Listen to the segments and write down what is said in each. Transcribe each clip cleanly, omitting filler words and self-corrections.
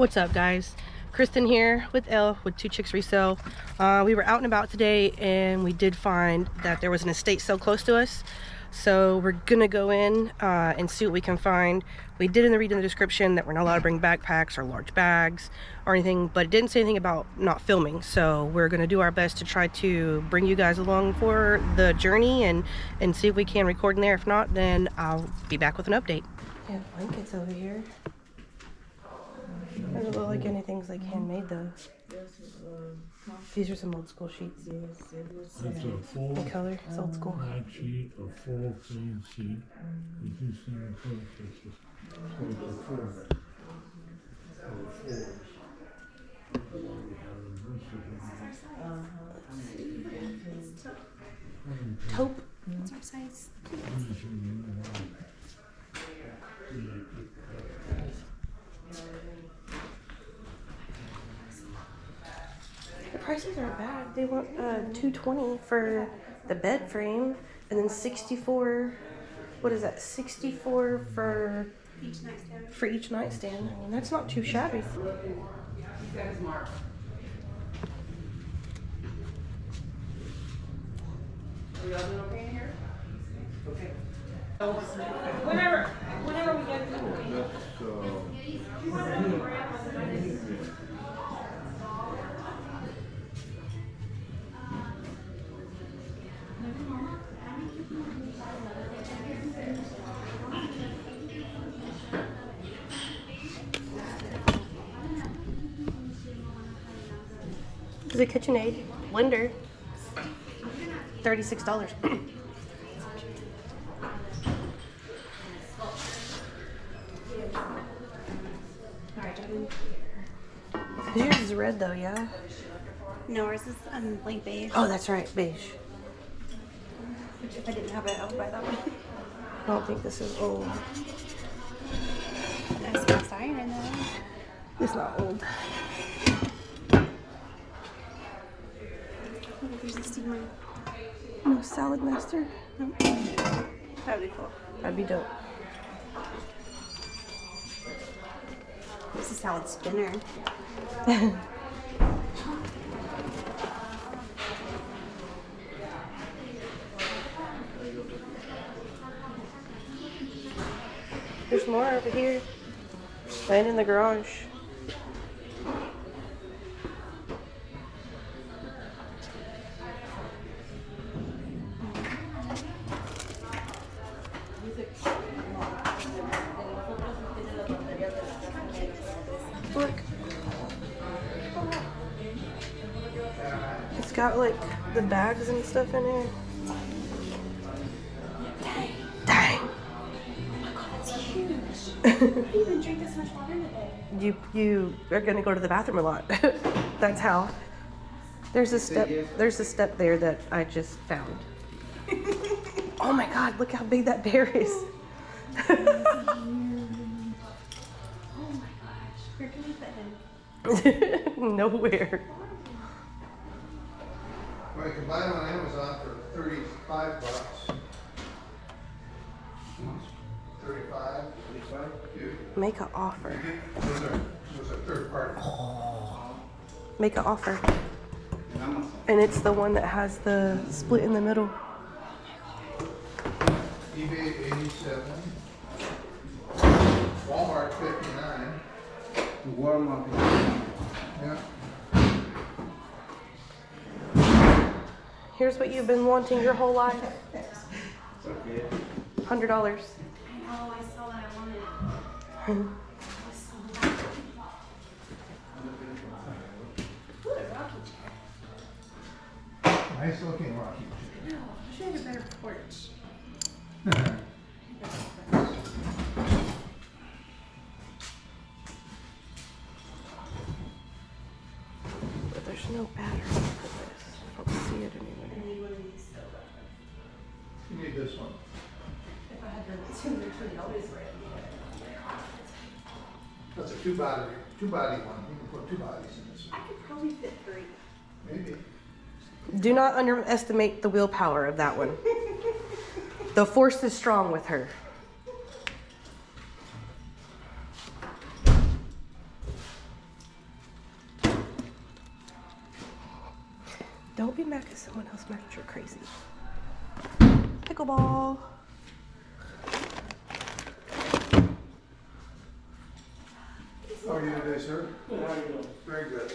What's up, guys? Kristen here with Elle with Two Chicks Resale. We were out and about today and we did find that there was an estate sale close to us, so we're gonna go in and see what we can find. We did read in the description that we're not allowed to bring backpacks or large bags or anything, but it didn't say anything about not filming, so we're gonna do our best to try to bring you guys along for the journey and see if we can record in there. If not, then I'll be back with an update. Yeah, blankets over here. Doesn't look like anything's like handmade though. These are some old school sheets. That's a full What color? It's old school. black sheet, a full clean sheet. If you see the color pictures, so it's a full. Taupe. What's our size? The prices aren't bad. They want $220 for the bed frame, and then $64. What is that? $64 for each nightstand. I mean, that's not too shabby. Are we all doing okay in here? Okay. Whenever we get There's a KitchenAid blender. $36. Yours is red though, yeah? No, ours is light beige. Oh, that's right, beige. Which if I didn't have it, I would buy that one. I don't think this is old. Nice cast iron though. It's not old. Oh, there's a steamer. No salad master. Nope. That would be cool. That'd be dope. There's a salad spinner. There's more over here. And in the garage. Look. It's got like the bags and stuff in it. Dang. I didn't even drink this much water today. You are gonna go to the bathroom a lot. That's how. There's a step there that I just found. Oh my god, look how big that bear is. Oh my gosh. Where can we put him? Nowhere. Well, you can buy them on Amazon for $35. 35. Make an offer. Those are third party. Make an offer. And it's the one that has the split in the middle. eBay 87. Walmart 59. Walmart. Yeah. Here's what you've been wanting your whole life. Okay. $100. I know, I saw what I wanted. I saw that. Ooh, a rocking chair. Nice looking rocking No, I should have a better porch. chair. But there's no battery for this. I don't see it anywhere. I need one of these so bad. You need this one. If I had the $220 for it. That's a two body one. You can put two bodies in this one. I could probably fit 3. Maybe. Do not underestimate the willpower of that one. The force is strong with her. Don't be mad because someone else mad at you're crazy. Pickleball. How are you today, sir? Good, how are you doing? Very good.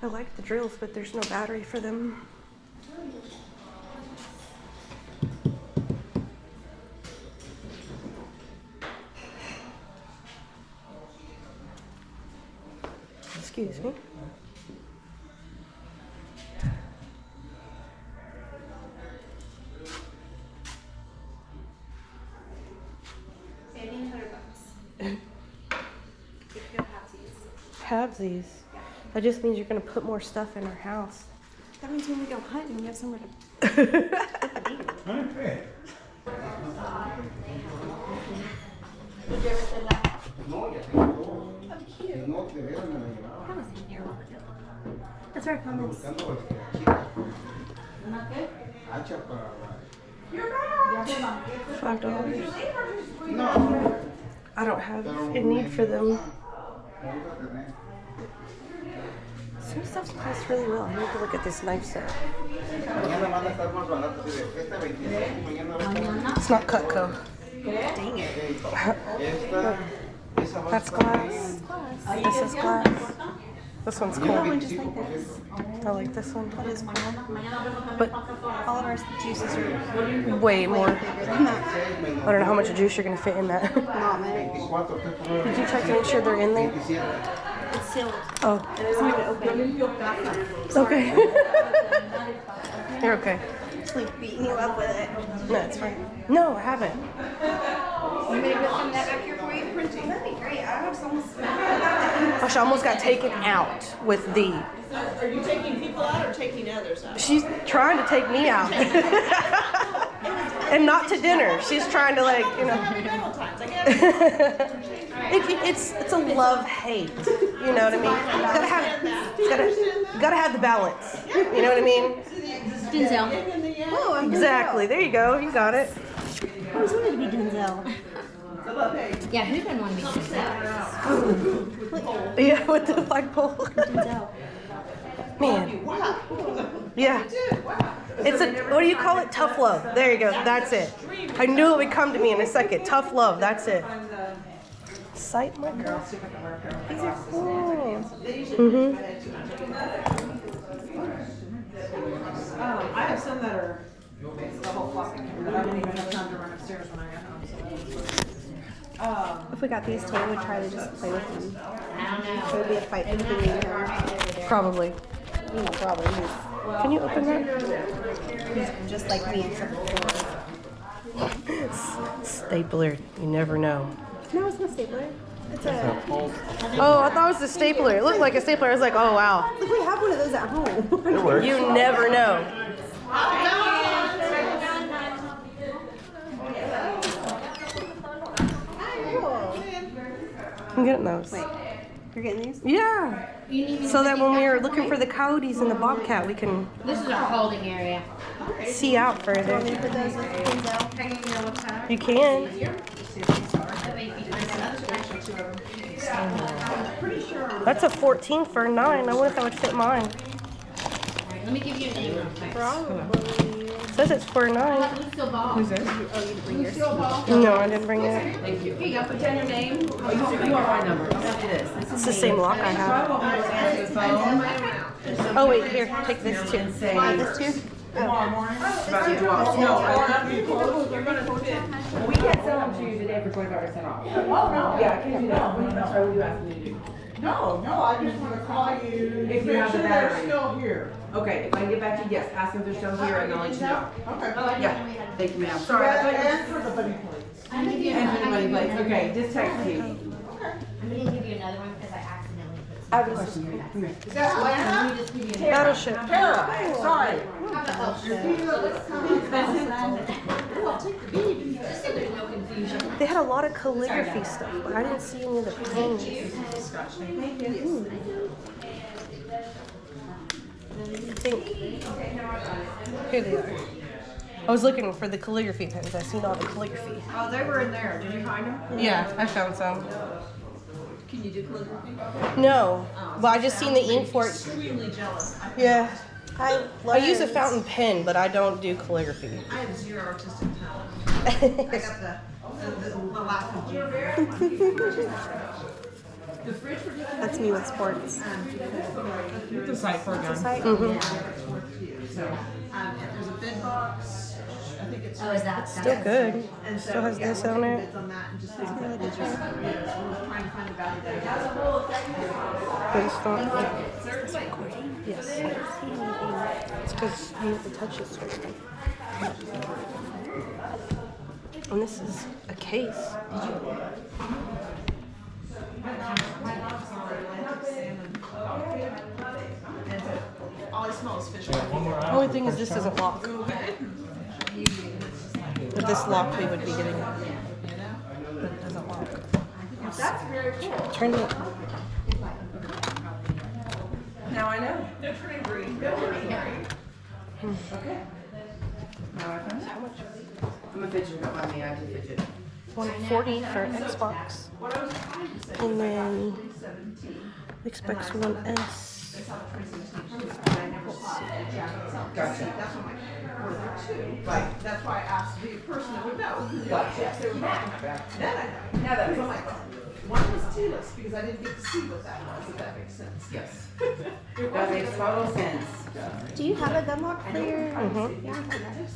I like the drills, but there's no battery for them. Excuse me. $1,800. If you have these. Halvesies. That just means you're gonna put more stuff in our house. That means when we go hunting, we have somewhere to. Okay. Did you ever say that? No, ya tengo todo. Oh, cute. Si no, de veras me la llevaba. That was in here long ago. That's where it comes. Buscando chica. Not good? Hacha para. $5. No. I don't have a need for them. Some stuff costs really well. I need to look at this knife set. Mañana van a estar más baratos. Esta 25, mañana va a estar. It's not Cutco. Dang it. Esta, esa va a That's estar glass. ahí. This is glass. This one's One cool. just like this. I like this one. That is cool. But All of our juices are way more. bigger than that. I don't know how much juice you're gonna fit in that. Not many. 24, Did you check to make sure they're in there? 27. It's sealed. Oh, There's no way to open it. okay. You're okay. It's like beating you up with it. No, it's fine. No, I haven't. You want me to put some of that back here for you? Printing. That'd be great. I have some. Oh, she almost got taken out with the. Are you taking people out or taking others out? She's trying to take me out. And not to dinner. She's trying to, like, you know. It's a love-hate. You know what I mean? Gotta have the balance. You know what I mean? Denzel. Oh, I'm Exactly. There you go. You got it. I always wanted to be Denzel. Yeah, who doesn't want to be Denzel? Yeah, with the flagpole. Denzel. Man. Yeah. It's a, what do you call it? Tough love. There you go. That's it. I knew it would come to me in a second. Tough love. That's it. Sight my girl. These are cool. Mm-hmm. I have some that are the whole flock, but I didn't even have time to run upstairs when I got home. If we got these, Taylor would try to just play with them. It would be a fight between me and her. Probably. You know, probably. Can you open that? He's just like me, except for Stapler. You never know. no, it's not a stapler. It's a. Oh, I thought it was the stapler. It looked like a stapler. I was like, oh, wow. Look, we have one of those at home. You never know. I'm getting those. Wait, you're getting these? Yeah. So that when we are looking for the coyotes and the bobcat, we can This is our holding area. see out further. Want me to put those with Denzel? You can. That's a 14 for a 9. I wonder if that would fit mine. Let me give you a name real quick. Probably. It says it's for a 9. Lucille Ball. Who's this? No, I didn't bring it. Thank you. Here you go. Put down your name. You are my number. Look at this. It's the same lock I have. Oh wait, here, take this too. This too? Tomorrow morning? About to drop. No, they're gonna fit. We can't sell them to you today for 25% off. Oh, no. Yeah, I can't do that. Sorry, what are you asking me to do? No, I just wanna call you, If you make have the sure they're battery. still here. Okay, if I can get back to you, yes, ask them if they're still here and I'll let you know. Okay. Yeah, thank you, ma'am. Sorry, I thought you And for the buddy plates. I'm gonna give you and for the money another plates. Okay, just text me. I'm gonna give you another one because I accidentally put some. I have a question. Is that Lana? Let me just give you another. Battleship. Tara, sorry. Just so there's no confusion. They had a lot of calligraphy stuff, but I didn't see any of the paintings. I think here they are. I was looking for the calligraphy pens. I seen all the calligraphy. Oh, they were in there. Did you find them? Yeah, I found some. Can you do calligraphy? No, but I just seen the ink for it. Extremely jealous. Yeah. I use a fountain pen, but I don't do calligraphy. I have zero artistic talent. I got the lack of gene. The fridge for doing That's me with sports. It's a site for a gun. so, there's a bid box. I think it's Still good. and so, Still has yeah, this we're on taking it. bids on that and just think that we're just we're trying to find the value there. But it's not. Yes. It's because you have to touch it first. And this is a case. All I smell is fish. The only thing is this doesn't lock. With this lock, we would be getting it. But it doesn't lock. That's very cool. Turn it. Now I know. They're turning green. They're turning green. Okay. Now I found how much. I'm a fidget, don't mind me, I do fidget. $140 for Xbox. And then Xbox One S. Gotcha. That's what my too. Right. That's why I asked the person that would know. Yes, they were talking about. Then I know. Now that Because I'm makes like, one was T-list because I didn't get to see what that was, if that makes sense. Yes. That makes total sense. Do you have a gun lock for your? Mm-hmm. Yeah, I have that.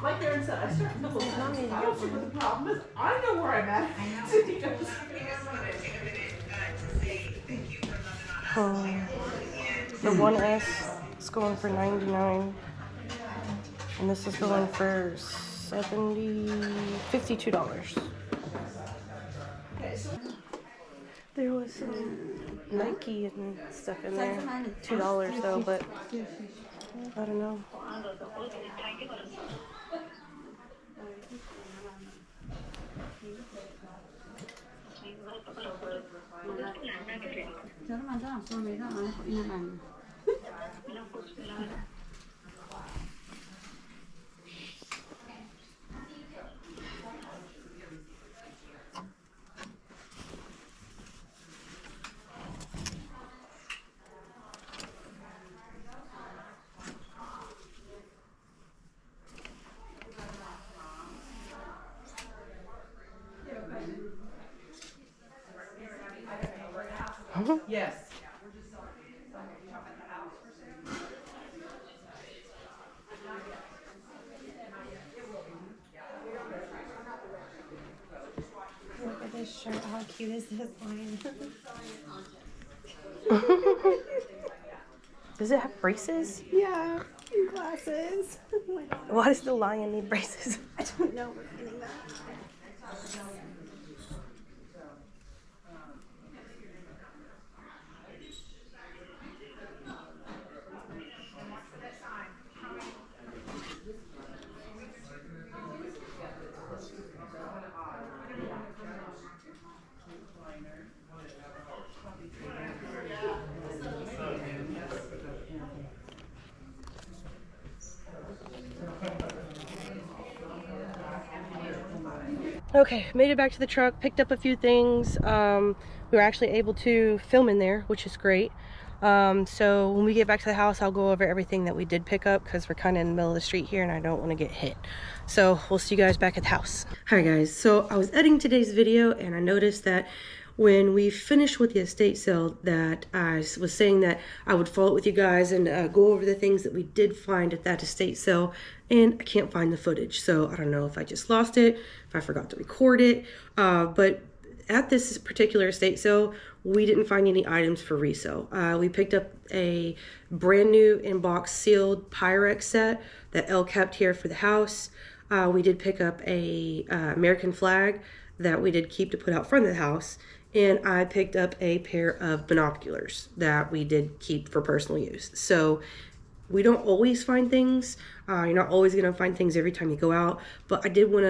Like Aaron said, I start to look at I don't see what the problem is. I know where I'm at. He goes, The 1S is going for $99, and this is going for $52. There was some Nike and stuff in there. $2 though, but I don't know. Yes. Look at this shirt. How cute is this line? Does it have braces? Yeah, and glasses. Why does the lion need braces? I don't know. We're finding that. Okay, made it back to the truck, picked up a few things. We were actually able to film in there, which is great. So when we get back to the house, I'll go over everything that we did pick up because we're kind of in the middle of the street here and I don't want to get hit. So we'll see you guys back at the house. Hi guys, so I was editing today's video and I noticed that when we finished with the estate sale that I was saying that I would follow up with you guys and go over the things that we did find at that estate sale, and I can't find the footage. So I don't know if I just lost it, if I forgot to record it, but at this particular estate sale, we didn't find any items for resale. We picked up a brand new in-box sealed Pyrex set that Elle kept here for the house. We did pick up a American flag that we did keep to put out front of the house. And I picked up a pair of binoculars that we did keep for personal use. So we don't always find things. You're not always going to find things every time you go out, but I did want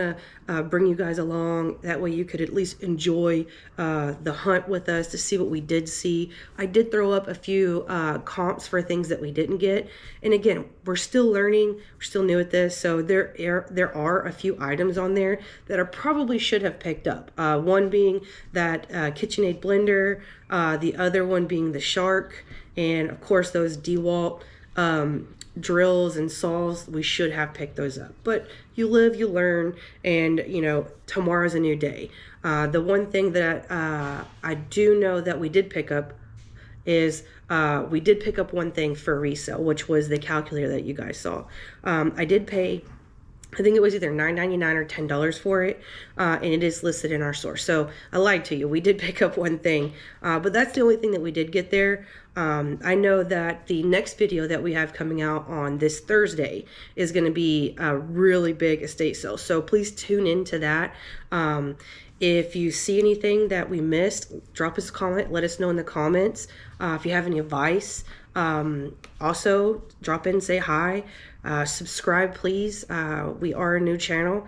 to bring you guys along. That way you could at least enjoy the hunt with us to see what we did see. I did throw up a few comps for things that we didn't get. And again, we're still learning. We're still new at this. So there are a few items on there that I probably should have picked up. One being that KitchenAid blender, the other one being the Shark, and of course those DeWalt drills and saws. We should have picked those up, but you live, you learn, and you know, tomorrow's a new day. The one thing that I do know that we did pick up is we did pick up one thing for resale, which was the calculator that you guys saw. I did pay, I think it was either $9.99 or $10 for it, and it is listed in our store. So I lied to you. We did pick up one thing, but that's the only thing that we did get there. I know that the next video that we have coming out on this Thursday is going to be a really big estate sale. So please tune into that. If you see anything that we missed, drop us a comment. Let us know in the comments. If you have any advice, also drop in, say hi. Subscribe, please. We are a new channel.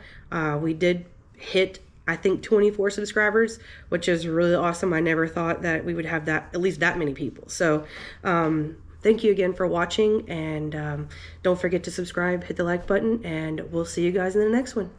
We did hit, I think, 24 subscribers, which is really awesome. I never thought that we would have that, at least that many people. So thank you again for watching, and don't forget to subscribe, hit the like button, and we'll see you guys in the next one.